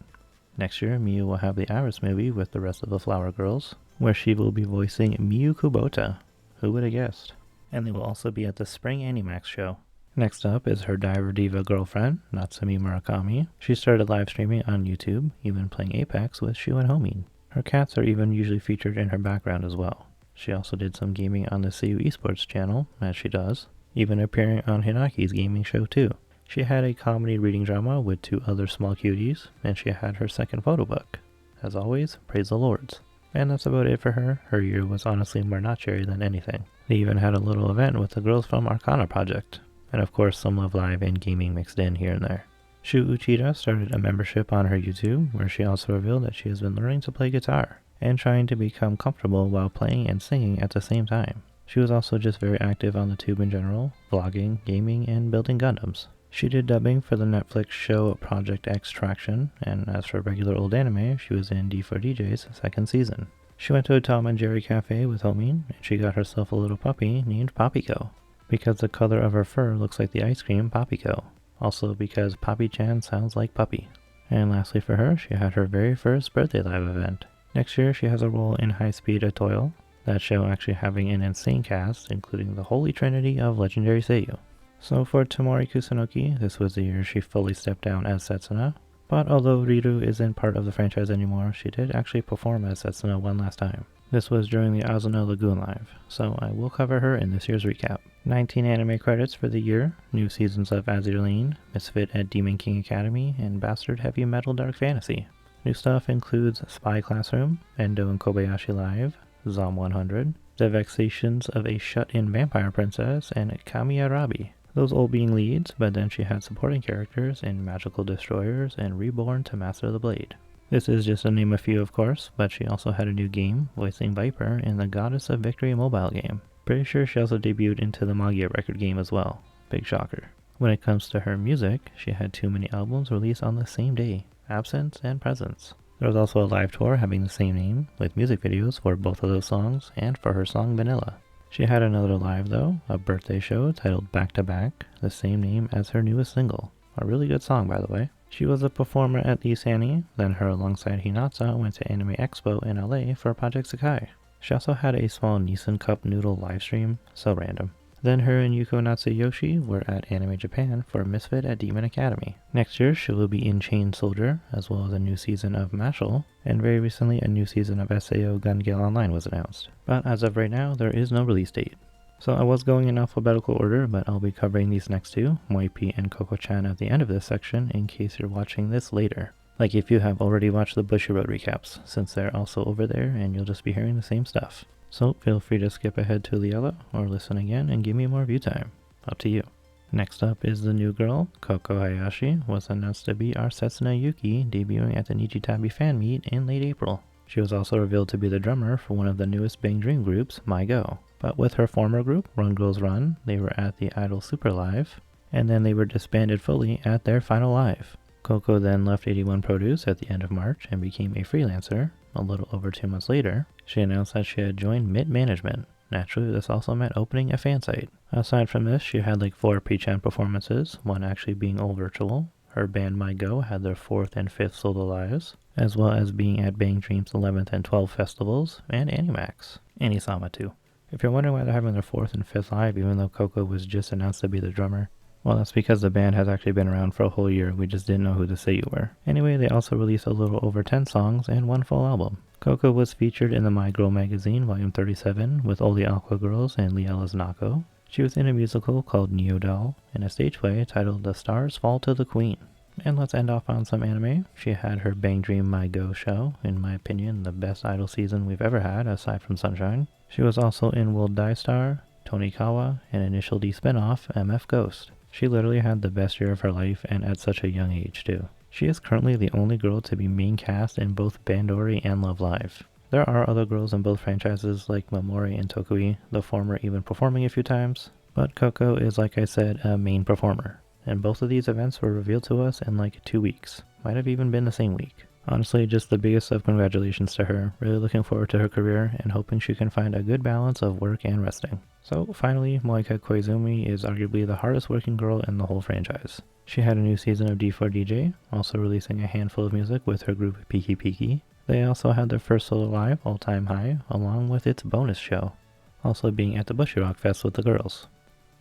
Next year, Miyu will have the Iris movie with the rest of the Flower Girls, where she will be voicing Miyu Kubota. Who would have guessed? And they will also be at the Spring Animax show. Next up is her Diver Diva girlfriend, Natsumi Murakami. She started live streaming on YouTube, even playing Apex with Shu and Homie. Her cats are even usually featured in her background as well. She also did some gaming on the Seiyu Esports channel, as she does, even appearing on Hinaki's gaming show too. She had a comedy reading drama with 2 other small cuties, and she had her second photo book. As always, praise the lords. And that's about it for her. Her year was honestly more not cherry than anything. They even had a little event with the girls from Arcana Project. And of course some Love Live and gaming mixed in here and there. Shu Uchida started a membership on her YouTube, where she also revealed that she has been learning to play guitar, and trying to become comfortable while playing and singing at the same time. She was also just very active on the tube in general, vlogging, gaming, and building Gundams. She did dubbing for the Netflix show Project X Traction, and as for regular old anime, she was in D4DJ's second season. She went to a Tom and Jerry cafe with Homie, and she got herself a little puppy named Papiko, because the color of her fur looks like the ice cream Papiko. Also because Papi-chan sounds like puppy. And lastly for her, she had her very first birthday live event. Next year she has a role in High Speed Atoil, that show actually having an insane cast, including the holy trinity of legendary Seiyu. So for Tomori Kusunoki, this was the year she fully stepped down as Setsuna, but although Riru isn't part of the franchise anymore, she did actually perform as Setsuna one last time. This was during the Azuno Lagoon Live, so I will cover her in this year's recap. 19 anime credits for the year, new seasons of Azurline, Misfit at Demon King Academy, and Bastard Heavy Metal Dark Fantasy. New stuff includes Spy Classroom, Endo and Kobayashi Live, Zom 100, The Vexations of a Shut-In Vampire Princess, and Kamiya Rabi. Those all being leads, but then she had supporting characters in Magical Destroyers and Reborn to Master the Blade. This is just to name a few, of course, but she also had a new game, voicing Viper in the Goddess of Victory mobile game. Pretty sure she also debuted into the Magia record game as well. Big shocker. When it comes to her music, she had 2 mini albums released on the same day, Absence and Presence. There was also a live tour having the same name, with music videos for both of those songs and for her song Vanilla. She had another live though, a birthday show titled Back to Back, the same name as her newest single. A really good song, by the way. She was a performer at East Annie, then her alongside Hinata went to Anime Expo in LA for Project Sakai. She also had a small Nissan Cup noodle livestream, so random. Then her and Yuko Natsuyoshi were at Anime Japan for Misfit at Demon Academy. Next year, she will be in Chain Soldier, as well as a new season of Mashal, and very recently a new season of SAO Gun Gale Online was announced. But as of right now, there is no release date. So I was going in alphabetical order, but I'll be covering these next two, Moipi and Koko-chan, at the end of this section in case you're watching this later. Like if you have already watched the Bushiroad recaps, since they're also over there and you'll just be hearing the same stuff. So feel free to skip ahead to Liella or listen again and give me more view time. Up to you. Next up is the new girl. Koko Hayashi was announced to be our Setsuna Yuki, debuting at the Nijitabi fan meet in late April. She was also revealed to be the drummer for one of the newest Bang Dream groups, My Go. But with her former group, Run Girls Run, they were at the Idol Super Live, and then they were disbanded fully at their final live. Koko then left 81 Produce at the end of March and became a freelancer. A little over 2 months later, she announced that she had joined Mid Management. Naturally, this also meant opening a fan site. Aside from this, she had like 4 pre-champ performances, one actually being all virtual. Her band My Go had their 4th and 5th solo lives, as well as being at Bang Dream's 11th and 12th festivals, and Animax. Anisama too. If you're wondering why they're having their 4th and 5th live even though Koko was just announced to be the drummer, well, that's because the band has actually been around for a whole year, we just didn't know who the Seiyu were. Anyway, they also released a little over 10 songs and 1 full album. Koko was featured in the My Girl magazine, volume 37, with all the Aqua Girls and Liella's Nako. She was in a musical called Neo Doll, and a stage play titled The Stars Fall to the Queen. And let's end off on some anime. She had her Bang Dream My Go show, in my opinion, the best idol season we've ever had, aside from Sunshine. She was also in Will Die Star, Tonikawa, and Initial D spinoff, MF Ghost. She literally had the best year of her life, and at such a young age too. She is currently the only girl to be main cast in both Bandori and Love Live. There are other girls in both franchises like Momori and Tokui, the former even performing a few times, but Koko is, like I said, a main performer. And both of these events were revealed to us in like 2 weeks. Might have even been the same week. Honestly, just the biggest of congratulations to her. Really looking forward to her career and hoping she can find a good balance of work and resting. So finally, Moika Koizumi is arguably the hardest working girl in the whole franchise. She had a new season of D4DJ, also releasing a handful of music with her group Piki Piki. They also had their first solo live, All Time High, along with its bonus show, also being at the Bushy Rock Fest with the girls.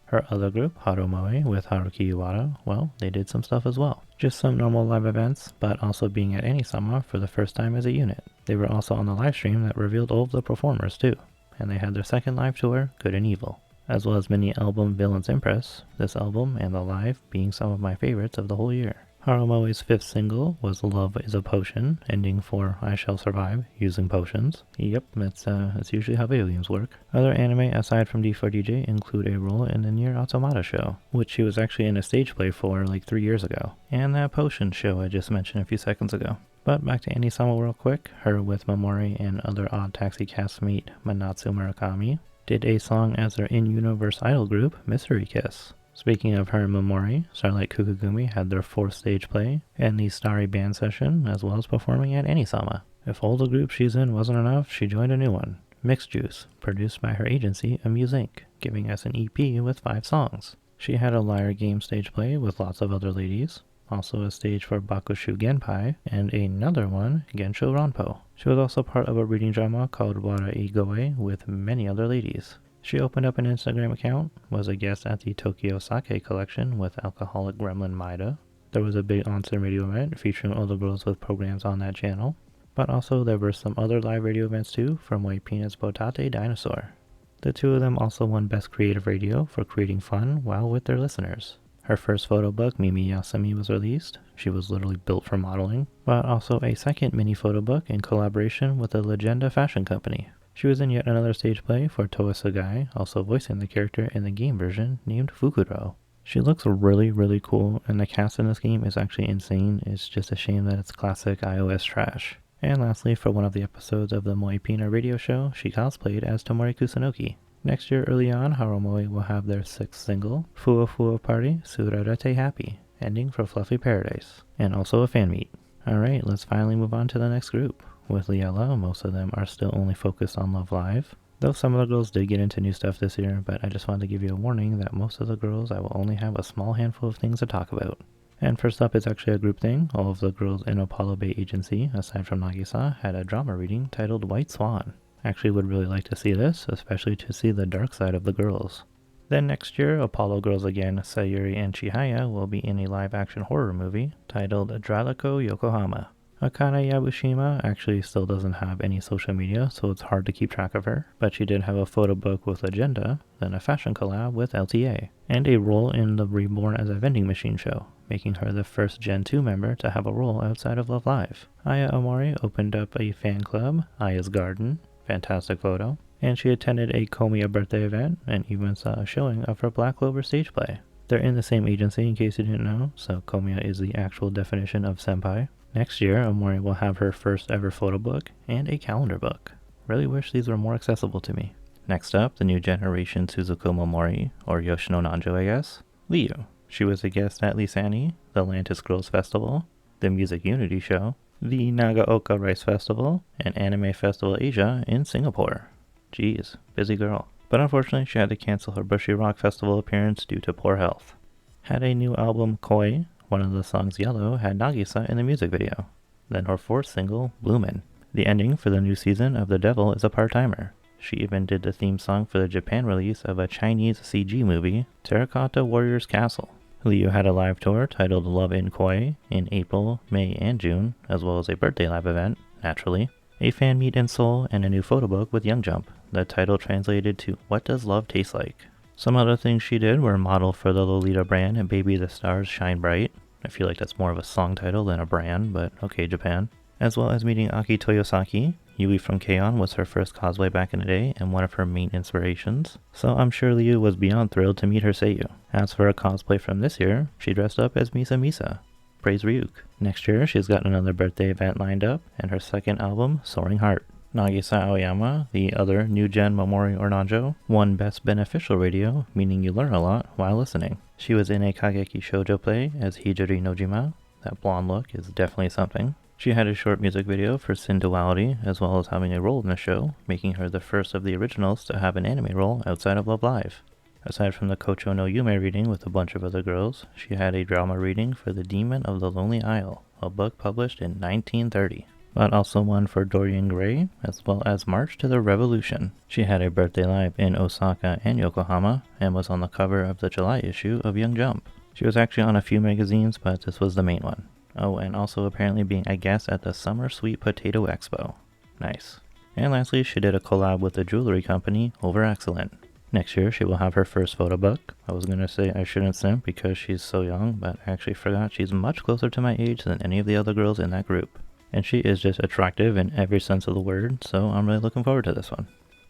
Her other group, Harumoe, with Haruki Iwata, well, they did some stuff as well. Just some normal live events, but also being at Anisama for the first time as a unit. They were also on the live stream that revealed all of the performers too, and they had their second live tour, Good and Evil, as well as mini album Villains Impress, this album and the live being some of my favorites of the whole year. Harumoe's 5th single was Love is a Potion, ending for I Shall Survive, using potions. Yep, that's usually how video games work. Other anime aside from D4DJ include a role in the Nier Automata show, which she was actually in a stage play for like 3 years ago, and that potion show I just mentioned a few seconds ago. But back to Anisama real quick, her with Momori and other Odd Taxi castmate Manatsu Murakami did a song as their in-universe idol group, Mystery Kiss. Speaking of her and Momori, Starlight Kukugumi had their 4th stage play and the Starry Band session, as well as performing at Anisama. If all the groups she's in wasn't enough, she joined a new one, Mixed Juice, produced by her agency, Muse Inc., giving us an EP with 5 songs. She had a Lyre game stage play with lots of other ladies, also a stage for Bakushu Genpai, and another one, Gensho Ranpo. She was also part of a reading drama called Wara Igoe with many other ladies. She opened up an Instagram account, was a guest at the Tokyo Sake collection with alcoholic gremlin Maida. There was a big on-screen radio event featuring all the girls with programs on that channel. But also there were some other live radio events too from White Peanut's Botate Dinosaur. The two of them also won Best Creative Radio for creating fun while with their listeners. Her first photo book, Mimi Yasumi, was released. She was literally built for modeling. But also a second mini photo book in collaboration with the Legenda fashion company. She was in yet another stage play for Toa Sugai, also voicing the character in the game version named Fukuro. She looks really, really cool, and the cast in this game is actually insane. It's just a shame that it's classic iOS trash. And lastly, for one of the episodes of the Moipina radio show, she cosplayed as Tomori Kusunoki. Next year, early on, Harumoe will have their 6th single, Fua Fua Party Surarete Happy, ending for Fluffy Paradise, and also a fan meet. Alright, let's finally move on to the next group. With Liella, most of them are still only focused on Love Live. Though some of the girls did get into new stuff this year, but I just wanted to give you a warning that most of the girls I will only have a small handful of things to talk about. And first up is actually a group thing. All of the girls in Apollo Bay Agency, aside from Nagisa, had a drama reading titled White Swan. Actually would really like to see this, especially to see the dark side of the girls. Then next year, Apollo girls again, Sayuri and Chihaya, will be in a live-action horror movie titled Draliko Yokohama. Akane Yabushima actually still doesn't have any social media, so it's hard to keep track of her, but she did have a photo book with Agenda, then a fashion collab with LTA, and a role in the Reborn as a Vending Machine show, making her the first Gen 2 member to have a role outside of Love Live. Aya Omori opened up a fan club, Aya's Garden, fantastic photo, and she attended a Komiya birthday event and even saw a showing of her Black Clover stage play. They're in the same agency in case you didn't know, so Komiya is the actual definition of senpai. Next year, Omori will have her first ever photo book and a calendar book. Really wish these were more accessible to me. Next up, the new generation Suzuko Momori, or Yoshino Nanjo I guess, Liu. She was a guest at Lisani, the Lantis Girls Festival, the Music Unity Show, the Nagaoka Rice Festival, and Anime Festival Asia in Singapore. Jeez, busy girl. But unfortunately, she had to cancel her Bushy Rock Festival appearance due to poor health. Had a new album, Koi. One of the songs, Yellow, had Nagisa in the music video. Then her fourth single, Bloomin'. The ending for the new season of The Devil is a part-timer. She even did the theme song for the Japan release of a Chinese CG movie, Terracotta Warriors Castle. Liu had a live tour titled Love in Koi in April, May, and June, as well as a birthday live event, naturally, a fan meet in Seoul, and a new photo book with Young Jump. The title translated to What Does Love Taste Like? Some other things she did were model for the Lolita brand and Baby the Stars Shine Bright. I feel like that's more of a song title than a brand, but okay, Japan. As well as meeting Aki Toyosaki. Yui from K-On! Was her first cosplay back in the day and one of her main inspirations, so I'm sure Liu was beyond thrilled to meet her Seiyu. As for a cosplay from this year, she dressed up as Misa Misa. Praise Ryuk. Next year, she's got another birthday event lined up, and her second album, Soaring Heart. Nagisa Aoyama, the other new gen Momori or Nanjo, won Best Beneficial Radio, meaning you learn a lot while listening. She was in a Kageki shoujo play as Hijiri Nojima. That blonde look is definitely something. She had a short music video for Sin Duality, as well as having a role in the show, making her the first of the originals to have an anime role outside of Love Live. Aside from the Kocho no Yume reading with a bunch of other girls, she had a drama reading for The Demon of the Lonely Isle, a book published in 1930. But also one for Dorian Gray, as well as March to the Revolution. She had a birthday live in Osaka and Yokohama, and was on the cover of the July issue of Young Jump. She was actually on a few magazines, but this was the main one. Oh, and also apparently being a guest at the Summer Sweet Potato Expo. Nice. And lastly, she did a collab with the jewelry company Over Excellent. Next year, she will have her first photo book. I was going to say I shouldn't simp because she's so young, but I actually forgot she's much closer to my age than any of the other girls in that group. And she is just attractive in every sense of the word, so I'm really looking forward to this one.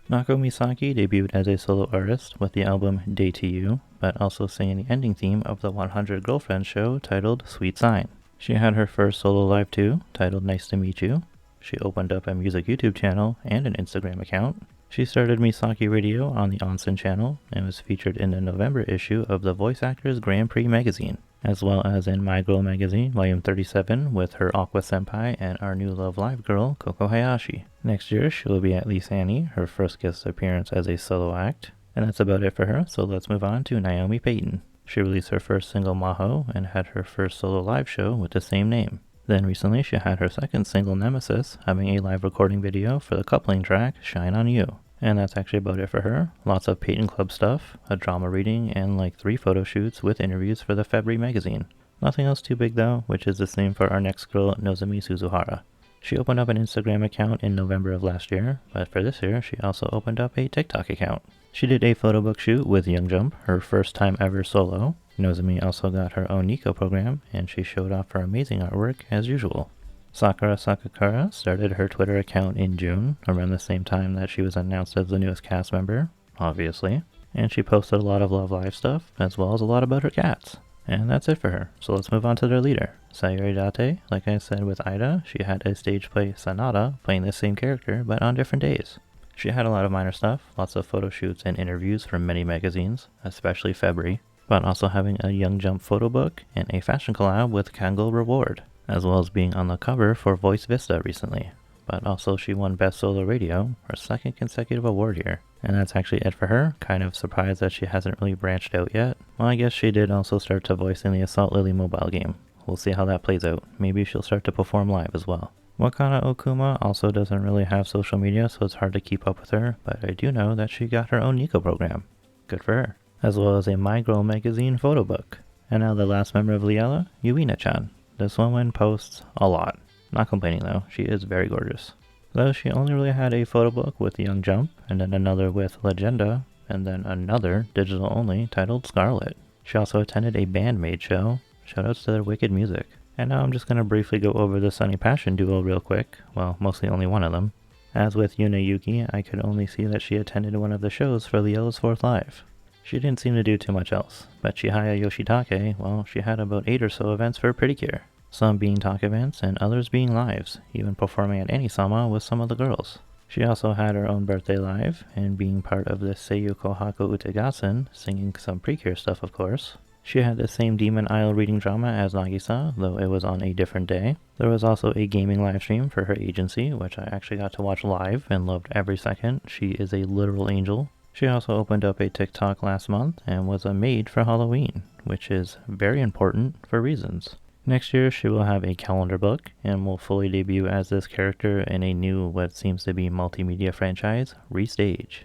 Nako Misaki debuted as a solo artist with the album Day to You, but also singing the ending theme of the 100 Girlfriends show titled Sweet Sign. She had her first solo live too, titled Nice to Meet You. She opened up a music YouTube channel and an Instagram account. She started Misaki Radio on the Onsen channel and was featured in the November issue of the Voice Actors Grand Prix magazine, as well as in My Girl magazine, volume 37, with her Aqua Senpai and our new Love Live girl, Koko Hayashi. Next year, she will be at Lisani, her first guest appearance as a solo act. And that's about it for her, so let's move on to Naomi Payton. She released her first single, Maho, and had her first solo live show with the same name. Then recently, she had her second single, Nemesis, having a live recording video for the coupling track, Shine On You. And that's actually about it for her. Lots of Peyton Club stuff, a drama reading, and like 3 photo shoots with interviews for the February magazine. Nothing else too big though, which is the same for our next girl, Nozomi Suzuhara. She opened up an Instagram account in November of last year, but for this year, she also opened up a TikTok account. She did a photo book shoot with Young Jump, her first time ever solo. Nozomi also got her own Nico program, and she showed off her amazing artwork as usual. Sakura Sakakura started her Twitter account in June, around the same time that she was announced as the newest cast member, obviously. And she posted a lot of Love Live stuff, as well as a lot about her cats. And that's it for her, so let's move on to their leader. Sayuri Date, like I said with Ida, she had a stage play Sanada, playing the same character, but on different days. She had a lot of minor stuff, lots of photo shoots and interviews from many magazines, especially February, but also having a Young Jump photo book and a fashion collab with Kango Reward, as well as being on the cover for Voice Vista recently. But also she won Best Solo Radio, her second consecutive award here. And that's actually it for her. Kind of surprised that she hasn't really branched out yet. Well, I guess she did also start to voice in the Assault Lily mobile game. We'll see how that plays out. Maybe she'll start to perform live as well. Wakana Okuma also doesn't really have social media, so it's hard to keep up with her, but I do know that she got her own Nico program. Good for her. as well as a My Girl magazine photo book. And now the last member of Liella, Yuina-chan. This woman posts a lot. Not complaining though, she is very gorgeous. Though she only really had a photo book with Young Jump, and then another with Legenda, and then another digital only titled Scarlet. She also attended a Bandmade show. Shoutouts to their wicked music. And now I'm just going to briefly go over the Sunny Passion duo real quick, well, mostly only one of them. As with Yuna Yuki, I could only see that she attended one of the shows for Liella's 4th Live. She didn't seem to do too much else, but Chihaya Yoshitake, well, she had about 8 or so events for Pretty Cure. Some being talk events and others being lives, even performing at Anisama with some of the girls. She also had her own birthday live, and being part of the Seiyu Kohaku Utegassen, singing some Precure stuff of course. She had the same Demon Isle reading drama as Nagisa, though it was on a different day. There was also a gaming livestream for her agency, which I actually got to watch live and loved every second. She is a literal angel. She also opened up a TikTok last month and was a maid for Halloween, which is very important for reasons. Next year she will have a calendar book and will fully debut as this character in a new what seems to be multimedia franchise, Restage.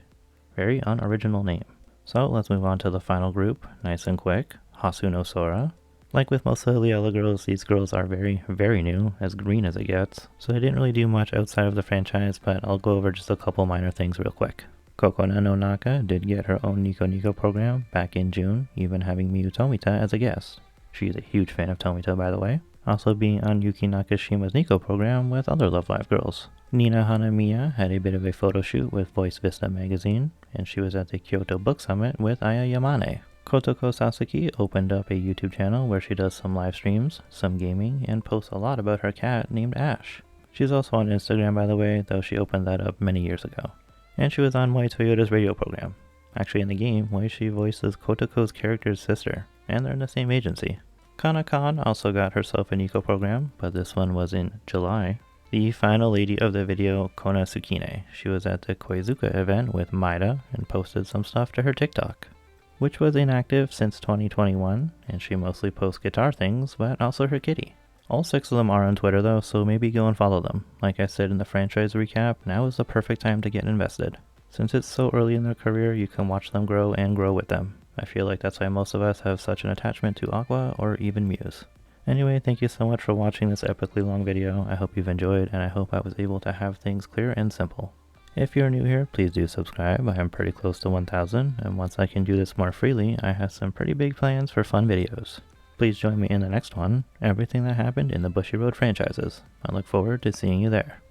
Very unoriginal name. So let's move on to the final group, nice and quick, Hasu no Sora. Like with most of the Liella girls, these girls are very, very new, as green as it gets, so they didn't really do much outside of the franchise, but I'll go over just a couple minor things real quick. Kokona no Naka did get her own Nico Nico program back in June, even having Miyu Tomita as a guest. She is a huge fan of Tomita, by the way, also being on Yuki Nakashima's Nico program with other Love Live girls. Nina Hanamiya had a bit of a photo shoot with Voice Vista magazine, and she was at the Kyoto Book Summit with Aya Yamane. Kotoko Sasaki opened up a YouTube channel where she does some live streams, some gaming, and posts a lot about her cat named Ash. She's also on Instagram, by the way, though she opened that up many years ago. And she was on Moe Toyota's radio program. Actually in the game, Moe she voices Kotoko's character's sister, and they're in the same agency. Kana-kan also got herself a Nico program, but this one was in July. The final lady of the video, Kona Tsukine. She was at the Koizuka event with Maida and posted some stuff to her TikTok, which was inactive since 2021, and she mostly posts guitar things, but also her kitty. All 6 of them are on Twitter though, so maybe go and follow them. Like I said in the franchise recap, now is the perfect time to get invested. Since it's so early in their career, you can watch them grow and grow with them. I feel like that's why most of us have such an attachment to Aqours or even Muse. Anyway, thank you so much for watching this epically long video. I hope you've enjoyed, and I hope I was able to have things clear and simple. If you're new here, please do subscribe. I am pretty close to 1,000, and once I can do this more freely, I have some pretty big plans for fun videos. Please join me in the next one, everything that happened in the Bushy Road franchises. I look forward to seeing you there.